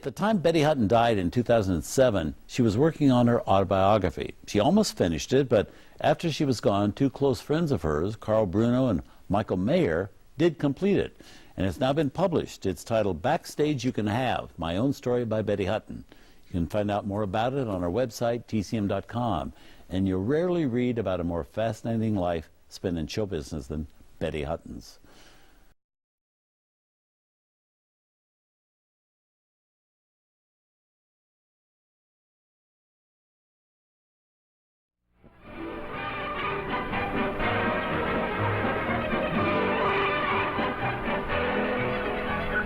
At the time Betty Hutton died in 2007, she was working on her autobiography. She almost finished it, but after she was gone, two close friends of hers, Carl Bruno and Michael Mayer, did complete it. And it's now been published. It's titled Backstage You Can Have, My Own Story by Betty Hutton. You can find out more about it on our website, tcm.com. And you'll rarely read about a more fascinating life spent in show business than Betty Hutton's.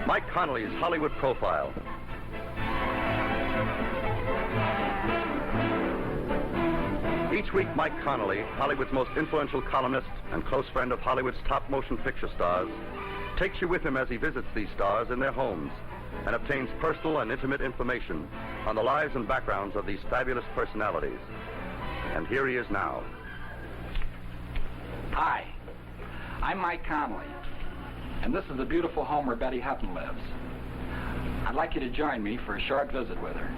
Mike Connolly's Hollywood Profile. Each week, Mike Connolly, Hollywood's most influential columnist and close friend of Hollywood's top motion picture stars, takes you with him as he visits these stars in their homes and obtains personal and intimate information on the lives and backgrounds of these fabulous personalities. And here he is now. Hi, I'm Mike Connolly, and this is the beautiful home where Betty Hutton lives. I'd like you to join me for a short visit with her.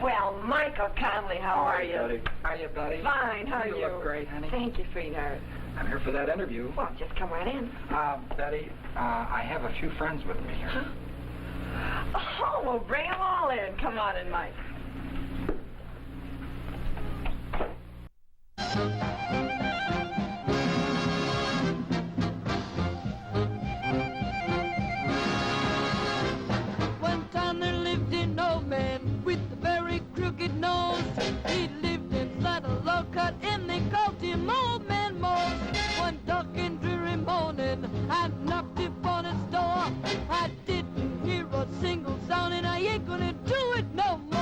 Well, Michael Connolly, how are you? Betty? How are you, Betty? Fine, how are you? You look great, honey. Thank you, sweetheart. I'm here for that interview. Well, just come right in. Betty, I have a few friends with me here. Oh, well, bring them all in. Come on in, Mike. One time there lived an old man with a very crooked nose. He lived inside a log hut and they called him Old Man Mose. One dark and dreary morning, I knocked upon his door. I didn't hear a single sound and I ain't gonna do it no more.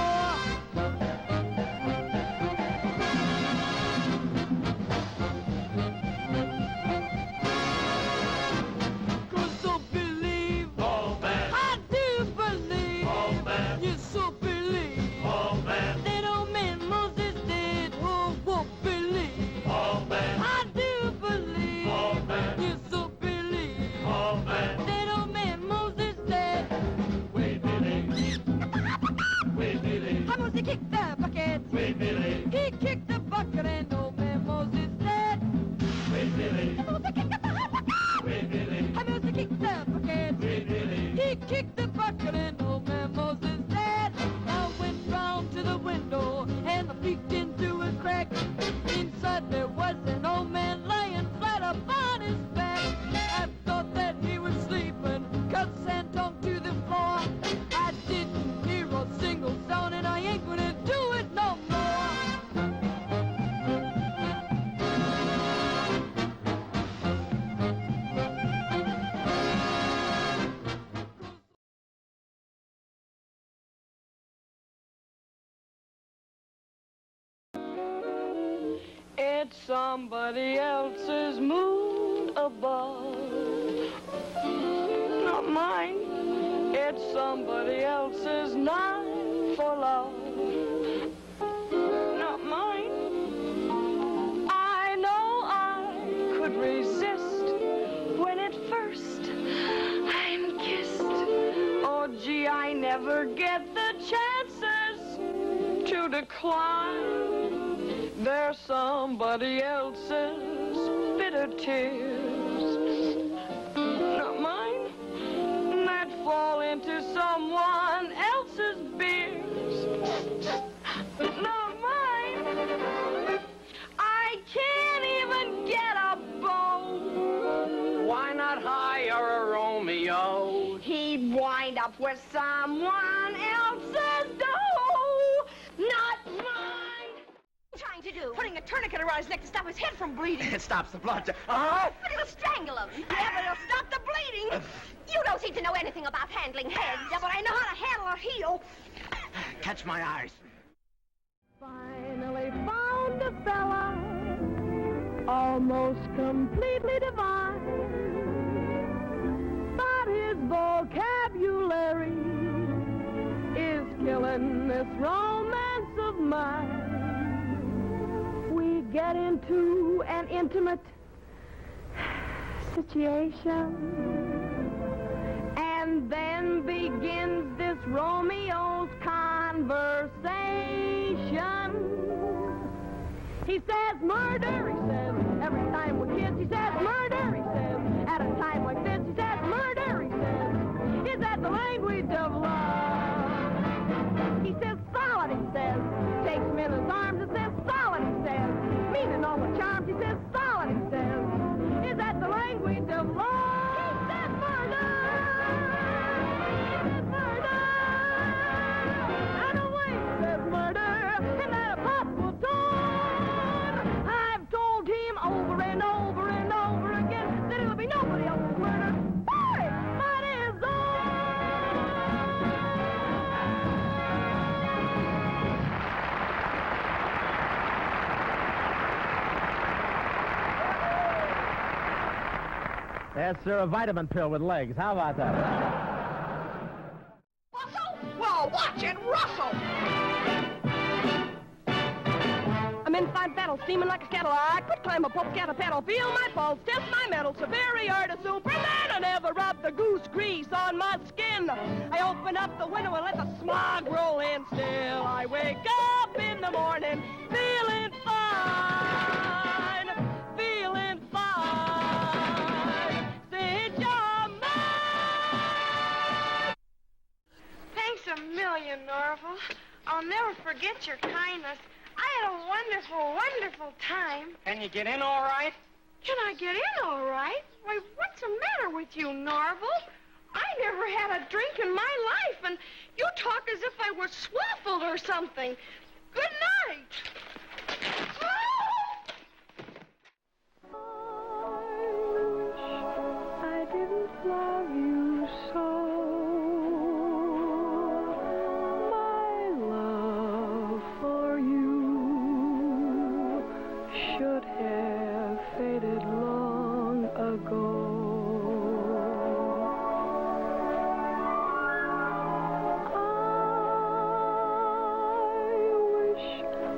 He kicked the bucket and Old Man Moses dead. Wait, Billy. Wait, Billy. I must kick the bucket. Wait, Billy. He kicked the bucket and Old Man Moses dead. I went round to the window and I peeked into a crack. Inside there was an old man lying flat upon his back. I thought that he was sleeping, cause sand tongue to the floor. I didn't hear a single sound and I ain't gonna do it no more. It's somebody else's moon above, not mine. It's somebody else's night for love, not mine. I know I could resist when at first I'm kissed. Oh, gee, I never get the chances to decline. There's somebody else's bitter tears, not mine, that fall into someone else's beers, not mine. I can't even get a beau. Why not hire a Romeo? He'd wind up with someone else's dough, not mine. Trying to do? Putting a tourniquet around his neck to stop his head from bleeding. It stops the blood. But it'll strangle him. Yeah, but it'll stop the bleeding. You don't seem to know anything about handling heads. Yeah, but I know how to handle a heel. Catch my eyes. Finally found a fella almost completely divine, but his vocabulary is killing this romance of mine. We get into an intimate situation. And then begins this Romeo's conversation. He says murder, he says, every time we're kids, he says murder, he says, at a time like this, he says murder, he says, is that the language of love? He says solid, he says, takes him in his arms and says solid, he says, meaning all the charms, he says solid, he says, is that the language of love? He says murder, he says murder, and away he says murder, and that impossible tone. I've told him over and over and over again that it'll be nobody else's murder. Boy, but his own. Yes, sir, a vitamin pill with legs. How about that? Russell? Well, watch it, Russell! I'm in fine battle, steaming like a kettle. I could climb a pope, get a pedal, feel my pulse, test my metal, superior to Superman. I never rub the goose grease on my skin. I open up the window and let the smog roll in. Still, I wake up in the morning feeling fine, feeling fine. Since you're mine. Thanks a million, Norval. I'll never forget your kindness. I had a wonderful, wonderful time. Can you get in all right? Can I get in all right? Why, what's the matter with you, Norval? I never had a drink in my life, and you talk as if I were swaffled or something. Good night. I didn't love you so. My love for you should have faded long ago. I wish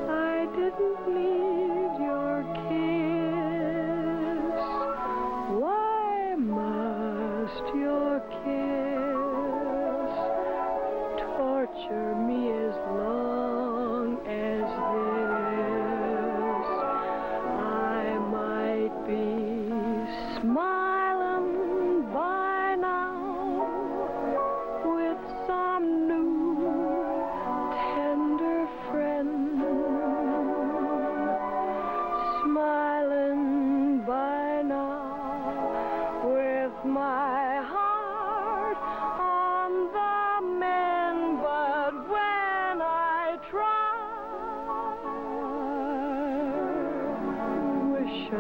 I didn't need your kiss. Why must your kiss torture me as long as this? I might be smiling by now with some new tender friend, smiling by now with my heart on the mend, but when I try, wish I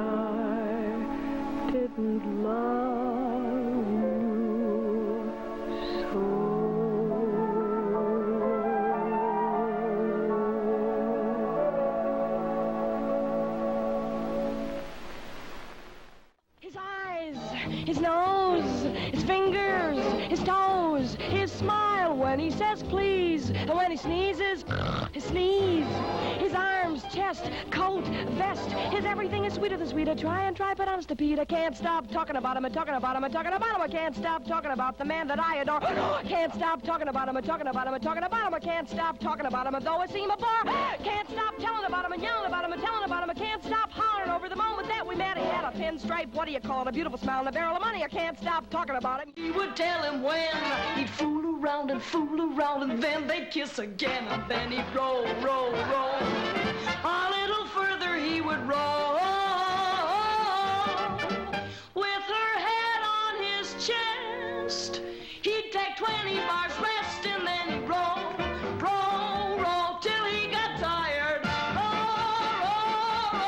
didn't love you so. His eyes, his nose, his fingers, his toes, his smile when he says please, and when he sneezes, his sneeze, his arms, chest, coat, vest, his everything is sweeter than sweeter. Try and try, but I'm stupid. I can't stop talking about him and talking about him and talking about him. I can't stop talking about the man that I adore. Can't stop talking about him and talking about him and talking about him. I can't stop talking about him, and though I seem a bore, can't stop telling about him and yelling about him and telling about him. I can't stop hollering over the moment that we met. He had a pinstripe, what do you call it, a beautiful smile and a barrel of money. I can't stop talking about him. He would tell him when he'd fool around, and then they'd kiss again, and then he'd roll, roll, roll. A little further he would roll, with her head on his chest. He'd take 20 bars rest, and then he'd roll, roll, roll, till he got tired. Roll, roll, roll.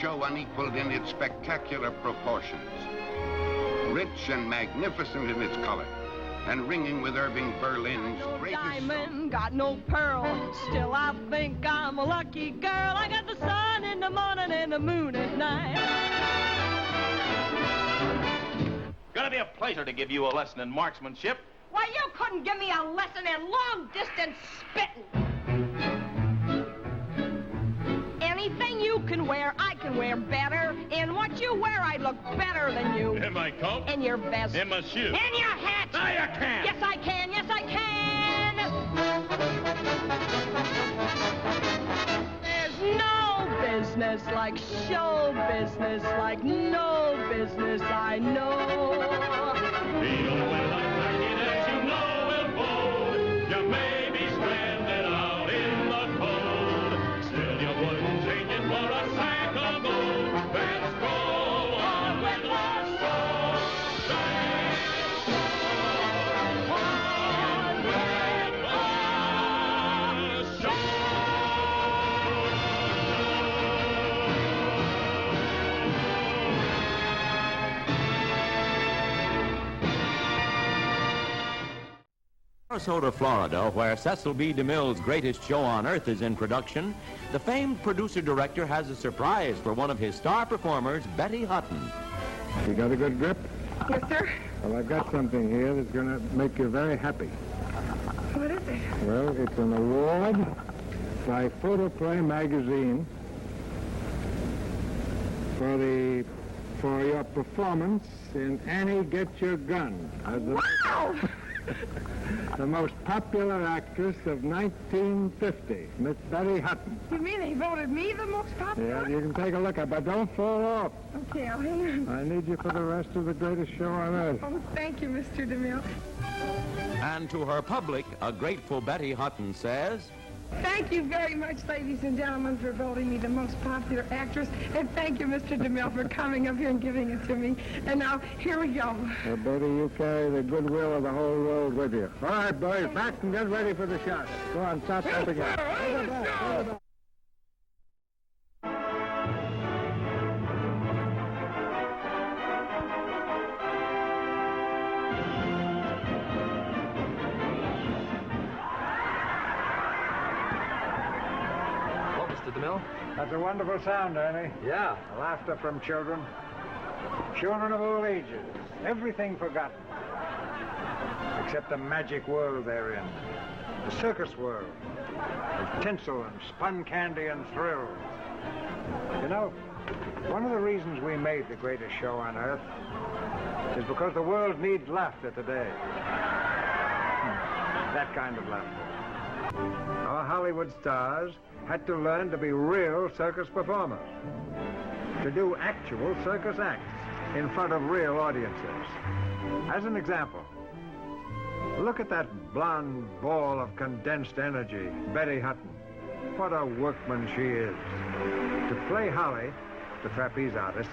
show unequaled in its spectacular proportions. Rich and magnificent in its color, and ringing with Irving Berlin's greatest diamond, got no pearl. Still, I think I'm a lucky girl. I got the sun in the morning and the moon at night. Gonna be a pleasure to give you a lesson in marksmanship. Why, you couldn't give me a lesson in long-distance spitting. Anything you can wear, I can wear better. In what you wear, I look better than you. In my coat? In your vest. In my shoes? In your hat. Now you can. Yes, I can. Yes, I can. There's no business like show business, like no business I know. You may be stranded out in the cold. Still, you wouldn't change it for a sack of gold. Let's go on with love song. Let's go on with love song. Sarasota, Florida, where Cecil B. DeMille's Greatest Show on Earth is in production, the famed producer-director has a surprise for one of his star performers, Betty Hutton. You got a good grip? Yes, sir. Well, I've got something here that's going to make you very happy. What is it? Well, it's an award by Photoplay magazine for your performance in Annie Get Your Gun. Wow! The most popular actress of 1950, Miss Betty Hutton. You mean they voted me the most popular? Yeah, you can take a look at it, but don't fall off. Okay, I'll hang on. I need you for the rest of the Greatest Show on Earth. Oh, thank you, Mr. DeMille. And to her public, a grateful Betty Hutton says, Thank you very much, ladies and gentlemen, for voting me the most popular actress. And thank you, Mr. DeMille, for coming up here and giving it to me. And now, here we go. Betty, you carry the goodwill of the whole world with you. All right, boys, back and get ready for the shot. Go on, start that again. Over back, over back. DeMille? That's a wonderful sound, Ernie. Yeah. Laughter from children. Children of all ages. Everything forgotten. Except the magic world they're in. The circus world. With tinsel and spun candy and thrills. You know, one of the reasons we made the greatest show on Earth is because the world needs laughter today. That kind of laughter. Our Hollywood stars had to learn to be real circus performers, to do actual circus acts in front of real audiences. As an example, look at that blonde ball of condensed energy, Betty Hutton. What a workman she is. To play Holly, the trapeze artist,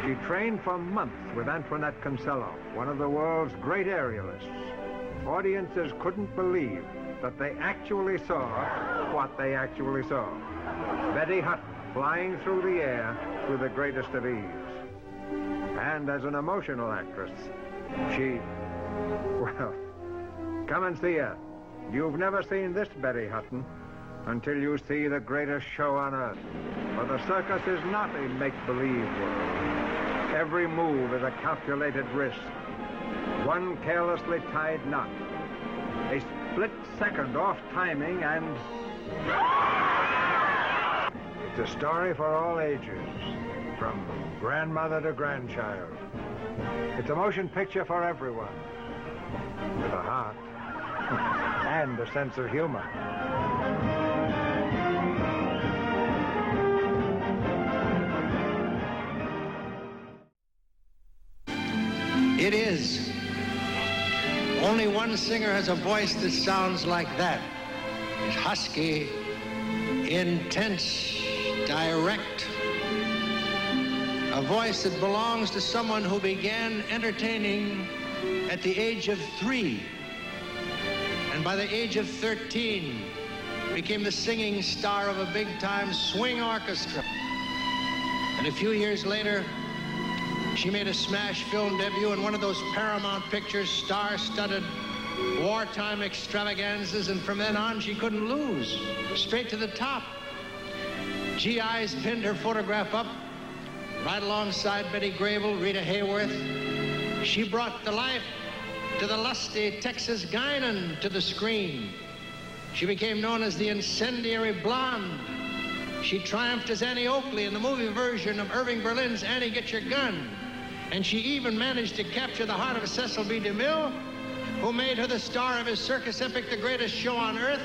she trained for months with Antoinette Consello, one of the world's great aerialists. Audiences couldn't believe that they actually saw what they actually saw. Betty Hutton flying through the air with the greatest of ease. And as an emotional actress, she, well, come and see her. You've never seen this Betty Hutton until you see the greatest show on Earth. For the circus is not a make-believe world. Every move is a calculated risk. One carelessly tied knot. A split second off timing and... It's a story for all ages, from grandmother to grandchild. It's a motion picture for everyone, with a heart and a sense of humor. It is. Only one singer has a voice that sounds like that. It's husky, intense, direct. A voice that belongs to someone who began entertaining at the age of 3. And by the age of 13, became the singing star of a big-time swing orchestra. And a few years later, she made a smash film debut in one of those Paramount Pictures star-studded wartime extravaganzas, and from then on, she couldn't lose. Straight to the top. GIs pinned her photograph up right alongside Betty Grable, Rita Hayworth. She brought the life to the lusty Texas Guinan to the screen. She became known as the incendiary blonde. She triumphed as Annie Oakley in the movie version of Irving Berlin's Annie, Get Your Gun. And she even managed to capture the heart of Cecil B. DeMille, who made her the star of his circus epic, The Greatest Show on Earth.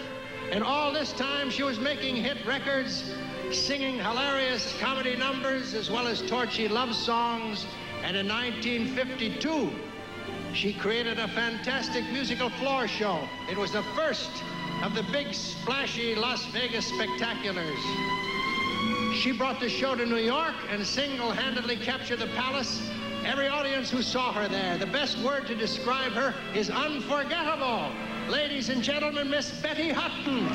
And all this time, she was making hit records, singing hilarious comedy numbers, as well as torchy love songs. And in 1952, she created a fantastic musical floor show. It was the first of the big, splashy Las Vegas spectaculars. She brought the show to New York and single-handedly captured the palace. Every audience who saw her there, the best word to describe her is unforgettable. Ladies and gentlemen, Miss Betty Hutton.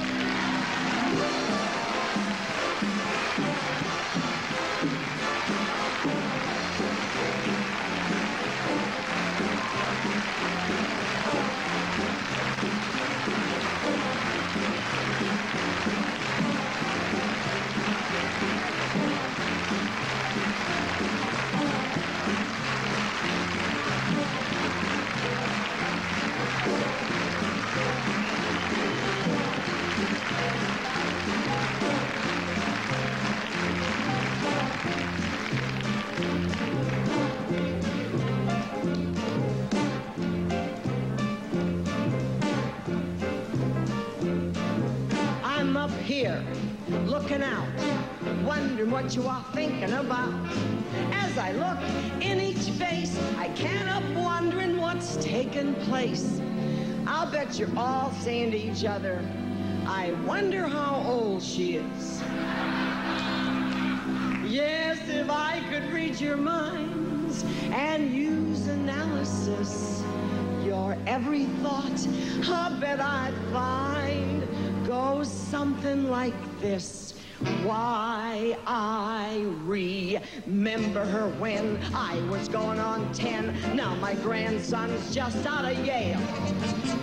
Here, looking out, wondering what you are thinking about. As I look in each face, I can't help wondering what's taking place. I'll bet you're all saying to each other, I wonder how old she is. Yes, if I could read your minds and use analysis, your every thought, I bet I'd find goes something like this. Why, I remember her when I was going on 10. Now my grandson's just out of Yale.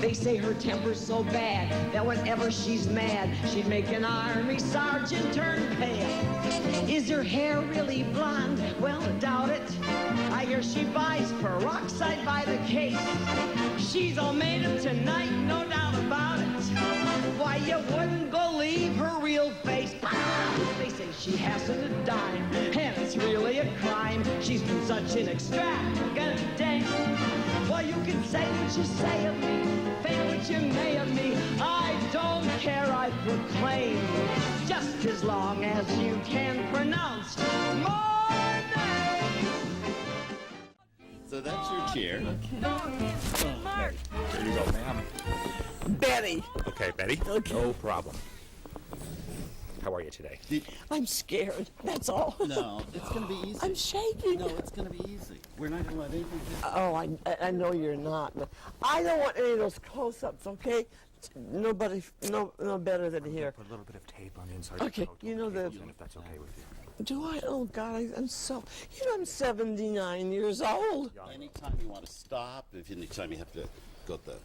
They say her temper's so bad that whenever she's mad, she'd make an army sergeant turn pale. Is her hair really blonde? Well, I doubt it. I hear she buys peroxide by the case. She's all made up tonight, no doubt about it. Why, you wouldn't believe her real face. They say she hasn't a dime, and it's really a crime. She's been such an extravagant dame. Well, you can say what you say of me, think what you may of me. I don't care, I proclaim, just as long as you can pronounce my name. So that's your chair. Okay. Mark. There you go, ma'am. Betty. Okay, Betty. Okay. No problem. How are you today? I'm scared. That's all. No, it's going to be easy. I'm shaking. No, it's going to be easy. We're not going to let anything Oh, I know you're not, but I don't want any of those close-ups, okay? Nobody, no better than here. Put a little bit of tape on the inside. Okay, you know the... If that's okay with you. Do I? Oh, God, I'm so... You know, I'm 79 years old. Anytime you want to stop, if anytime you have to go to the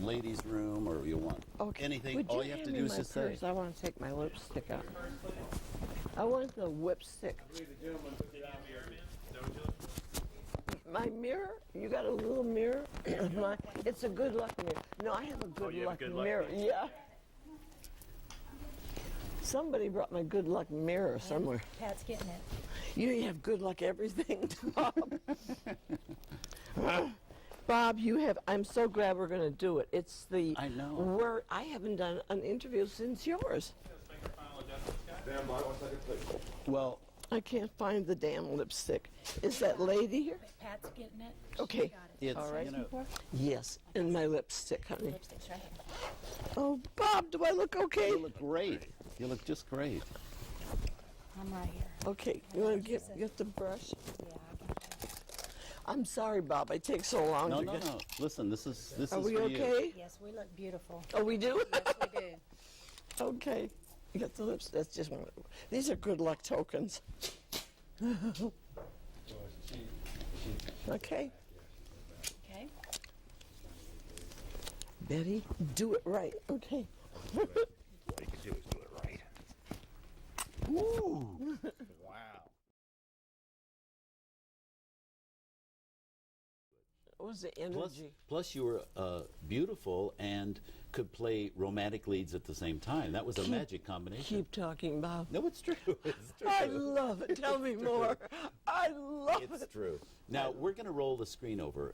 ladies' room or you want anything, all you have to do is just say. I want to take my lipstick out. I want the whipstick. My mirror? You got a little mirror? It's a good luck mirror. No, I have a good luck mirror. Yeah. Somebody brought my good luck mirror somewhere. Pat's getting it. You have good luck everything, Bob. Bob, you have, I'm so glad we're going to do it. It's the... I know. I haven't done an interview since yours. Well... I can't find the damn lipstick. Is that lady here? Pat's getting it. Okay. It's, all right. you know, yes, and my lipstick, honey. Lipstick's right here. Oh, Bob, do I look okay? You look great. You look just great. I'm right here. Okay, you want to get the brush? Yeah, I got that. I'm sorry, Bob. I take so long No, to no, get... no. Listen, this is Are we for okay? you. Yes, we look beautiful. Oh, we do? Yes, we do. Okay. You got the lips. That's just one. These are good luck tokens. Okay. Okay. Betty, do it right. Okay. What you can do is do it right. Ooh. Wow. What was the energy? Plus you were beautiful and could play romantic leads at the same time. That was a magic combination. Keep talking, Bob. No, it's true. It's true. I love it. Tell me more. I love it. It's true. Now, we're going to roll the screen over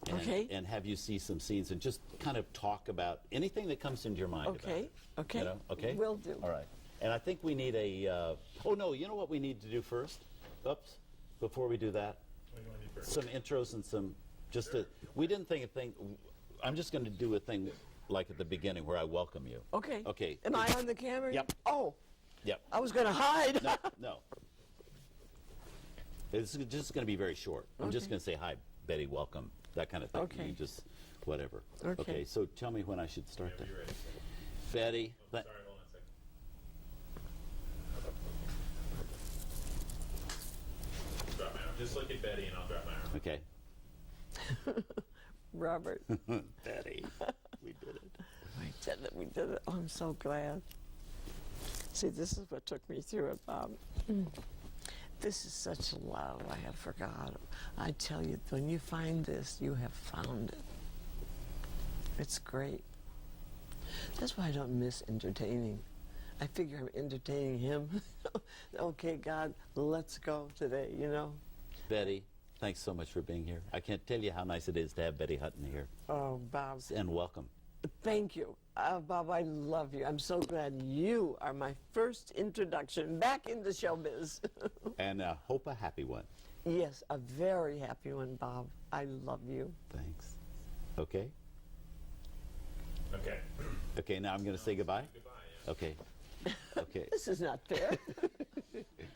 and have you see some scenes and just kind of talk about anything that comes into your mind about it. Okay. You know? Okay? Will do. All right. And I think we need a... oh, no, you know what we need to do first? Oops. Before we do that? What do you want to do first? Some intros and some... Just to... We didn't think a thing... I'm just going to do a thing like at the beginning where I welcome you. Okay. Okay. Am I on the camera? Yep. Oh. Yep. I was going to hide. No, no. It's just going to be very short. I'm just going to say, hi, Betty, welcome, that kind of thing. Okay. You just, whatever. Okay. So tell me when I should start that. You're ready. Betty. Sorry, hold on a second. Drop my arm. Just look at Betty and I'll drop my arm. Okay. Robert. Betty. We did it. We did it. We did it. Oh, I'm so glad. See, this is what took me through it, Bob. This is such love I have forgot. I tell you, when you find this, you have found it. It's great. That's why I don't miss entertaining. I figure I'm entertaining him. Okay, God, let's go today, you know? Betty, thanks so much for being here. I can't tell you how nice it is to have Betty Hutton here. Oh, Bob. And welcome. Thank you. Bob, I love you. I'm so glad you are my first introduction back into showbiz. And I hope a happy one. Yes, a very happy one, Bob. I love you. Thanks. Okay? Okay. Okay, now I'm going to say goodbye? Goodbye, yeah. Okay. Okay. This is not fair.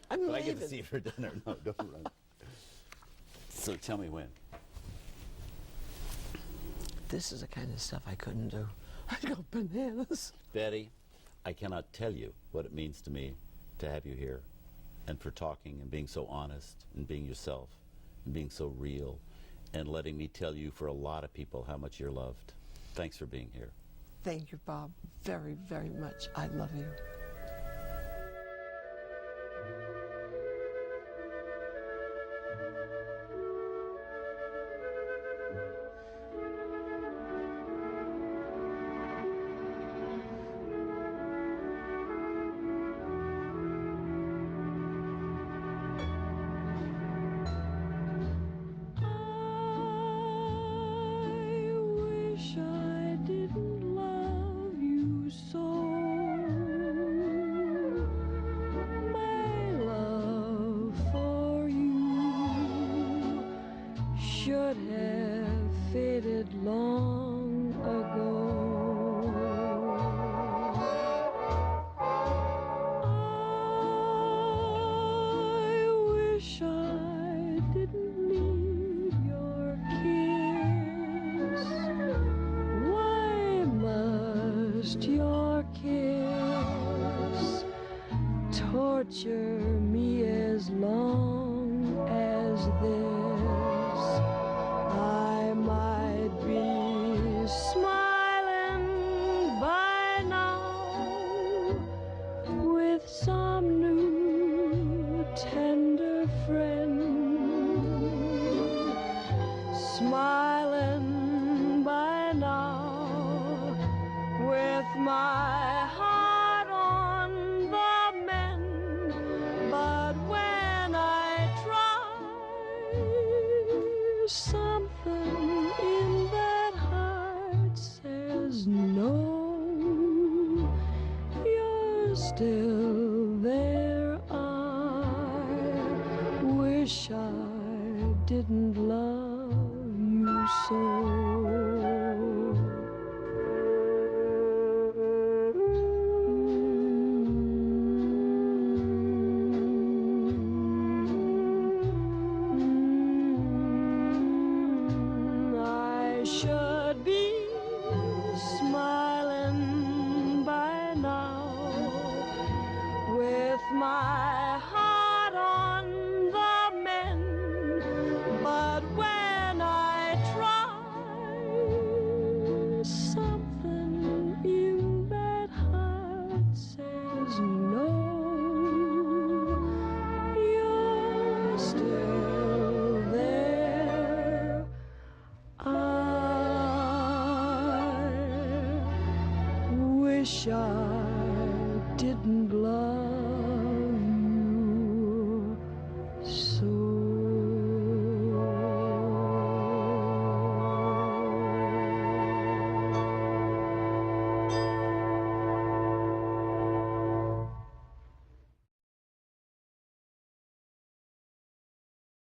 I'm But I leaving. get to see you for dinner. No, don't run. So tell me when. This is the kind of stuff I couldn't do. I'd go bananas. Betty, I cannot tell you what it means to me to have you here and for talking and being so honest and being yourself and being so real and letting me tell you for a lot of people how much you're loved. Thanks for being here. Thank you, Bob, very, very much. I love you. Should have faded long ago. I wish I didn't need your kiss. Why must your kiss torture me as long as this? I might be smiling by now with some new tender friend, smiling by now with my heart on the mend, but when I try, something in that heart says no. You're still there. I wish I didn't love you I should be smiling by now with my heart on the still there. I wish I didn't love